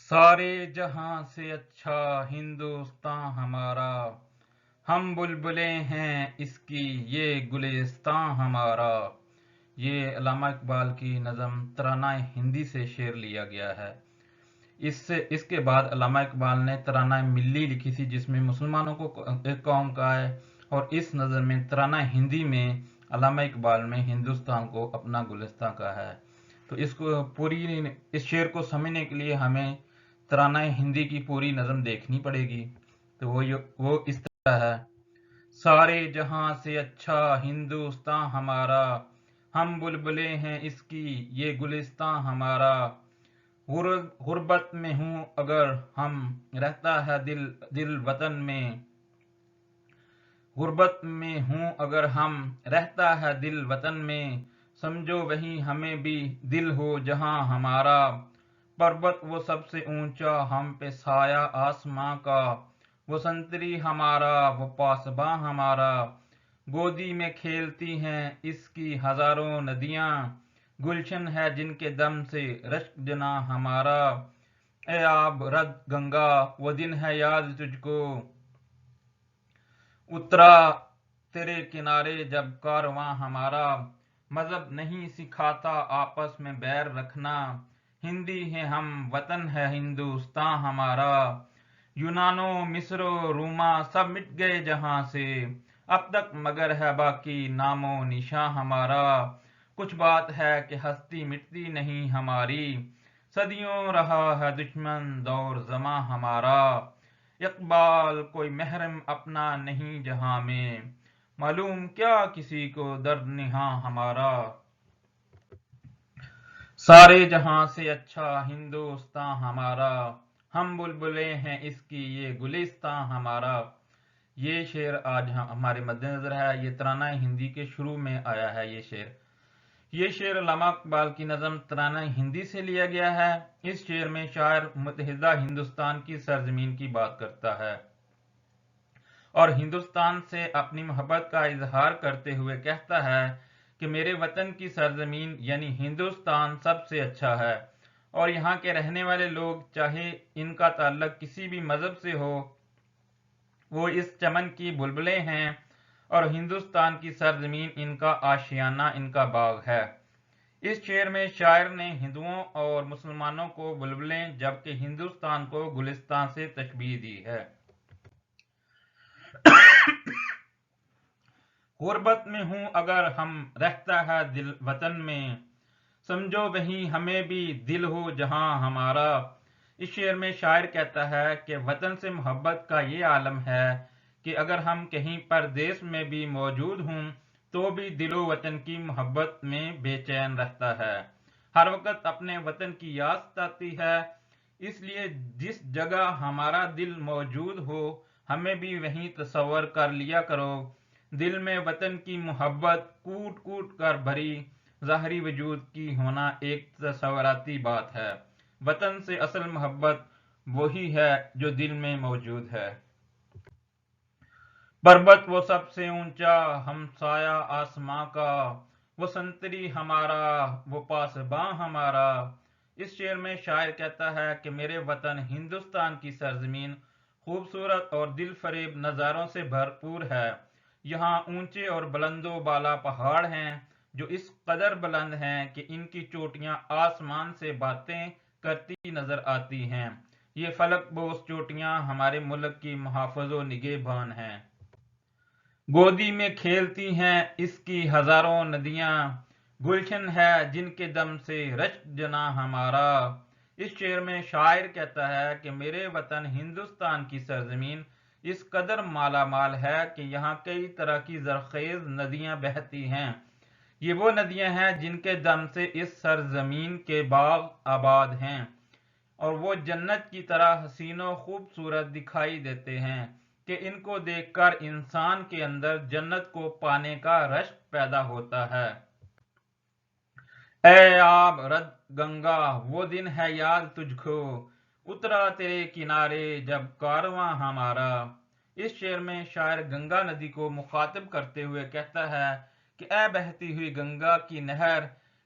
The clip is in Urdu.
سارے جہاں سے اچھا ہندوستاں ہمارا، ہم بلبلیں ہیں اس کی یہ گلستاں ہمارا۔ یہ علامہ اقبال کی نظم ترانہ ہندی سے شعر لیا گیا ہے۔ اس کے بعد علامہ اقبال نے ترانہ ملی لکھی تھی جس میں مسلمانوں کو ایک قوم کا ہے، اور اس نظم میں ترانہ ہندی میں علامہ اقبال نے ہندوستان کو اپنا گلستان کہا ہے۔ تو اس شعر کو سمجھنے کے لیے ہمیں ترانہ ہندی کی پوری نظم دیکھنی پڑے گی۔ تو وہ اس طرح ہے: سارے جہاں سے اچھا ہندوستان ہمارا، ہم بلبلیں ہیں اس کی یہ گلستاں ہمارا۔ غربت میں ہوں اگر ہم رہتا ہے دل وطن میں، غربت میں ہوں اگر ہم رہتا ہے دل وطن میں، سمجھو وہیں ہمیں بھی دل ہو جہاں ہمارا۔ پربت وہ سب سے اونچا ہم پہ سایہ آسماں کا، وہ سنتری ہمارا وہ پاسباں ہمارا۔ گودی میں کھیلتی ہیں اس کی ہزاروں ندیاں، گلشن ہے جن کے دم سے رشک جنا ہمارا۔ اے آب رد گنگا وہ دن ہے یاد تجھ کو، اترا تیرے کنارے جب کارواں ہمارا۔ مذہب نہیں سکھاتا آپس میں بیر رکھنا، ہندی ہیں ہم وطن ہے ہندوستاں ہمارا۔ یونانو مصر و روما سب مٹ گئے جہاں سے، اب تک مگر ہے باقی نام و نشاں ہمارا۔ کچھ بات ہے کہ ہستی مٹتی نہیں ہماری، صدیوں رہا ہے دشمن دور زماں ہمارا۔ اقبال کوئی محرم اپنا نہیں جہاں میں، معلوم کیا کسی کو درد نہاں ہمارا۔ سارے جہاں سے اچھا ہندوستاں ہمارا، ہم بلبلیں ہیں اس کی یہ گلستاں ہمارا۔ یہ شعر آج ہمارے مد نظر ہے۔ یہ ترانہ ہندی کے شروع میں آیا ہے۔ یہ شعر علامہ اقبال کی نظم ترانہ ہندی سے لیا گیا ہے۔ اس شعر میں شاعر متحدہ ہندوستان کی سرزمین کی بات کرتا ہے اور ہندوستان سے اپنی محبت کا اظہار کرتے ہوئے کہتا ہے کہ میرے وطن کی سرزمین یعنی ہندوستان سب سے اچھا ہے، اور یہاں کے رہنے والے لوگ چاہے ان کا تعلق کسی بھی مذہب سے ہو، وہ اس چمن کی بلبلیں ہیں، اور ہندوستان کی سرزمین ان کا آشیانہ، ان کا باغ ہے۔ اس شعر میں شاعر نے ہندوؤں اور مسلمانوں کو بلبلیں جبکہ ہندوستان کو گلستان سے تشبیہ دی ہے۔ غربت میں ہوں اگر ہم رہتا ہے دل وطن میں، سمجھو وہیں ہمیں بھی دل ہو جہاں ہمارا۔ اس شعر میں شاعر کہتا ہے کہ وطن سے محبت کا یہ عالم ہے کہ اگر ہم کہیں پردیس میں بھی موجود ہوں تو بھی دل و وطن کی محبت میں بے چین رہتا ہے، ہر وقت اپنے وطن کی یاد ستاتی ہے۔ اس لیے جس جگہ ہمارا دل موجود ہو ہمیں بھی وہیں تصور کر لیا کرو۔ دل میں وطن کی محبت کوٹ کوٹ کر بھری ظاہری وجود کی ہونا ایک تصوراتی بات ہے۔ وطن سے اصل محبت وہی ہے جو دل میں موجود ہے۔ پربت وہ سب سے اونچا ہم سایہ آسماں کا، وہ سنتری ہمارا وہ پاسباں ہمارا۔ اس شعر میں شاعر کہتا ہے کہ میرے وطن ہندوستان کی سرزمین خوبصورت اور دل فریب نظاروں سے بھرپور ہے۔ یہاں اونچے اور بلند و بالا پہاڑ ہیں جو اس قدر بلند ہیں کہ ان کی چوٹیاں آسمان سے باتیں کرتی نظر آتی ہیں۔ یہ فلک بوس چوٹیاں ہمارے ملک کی محافظ و نگہبان ہیں۔ گودی میں کھیلتی ہیں اس کی ہزاروں ندیاں، گلشن ہے جن کے دم سے رشک جنا ہمارا۔ اس شعر میں شاعر کہتا ہے کہ میرے وطن ہندوستان کی سرزمین اس قدر مالا مال ہے کہ یہاں کئی طرح کی زرخیز ندیاں بہتی ہیں۔ یہ وہ ندیاں ہیں جن کے دم سے اس سرزمین کے باغ آباد ہیں، اور وہ جنت کی طرح حسین و خوبصورت دکھائی دیتے ہیں کہ ان کو دیکھ کر انسان کے اندر جنت کو پانے کا رشک پیدا ہوتا ہے۔ اے آب رد گنگا وہ دن ہے یاد تجھ کو، اترا تیرے کنارے جب کارواں ہمارا۔ اس شعر میں شاعر گنگا ندی کو مخاطب کرتے ہوئے کہتا ہے کہ اے بہتی ہوئی گنگا کی نہر،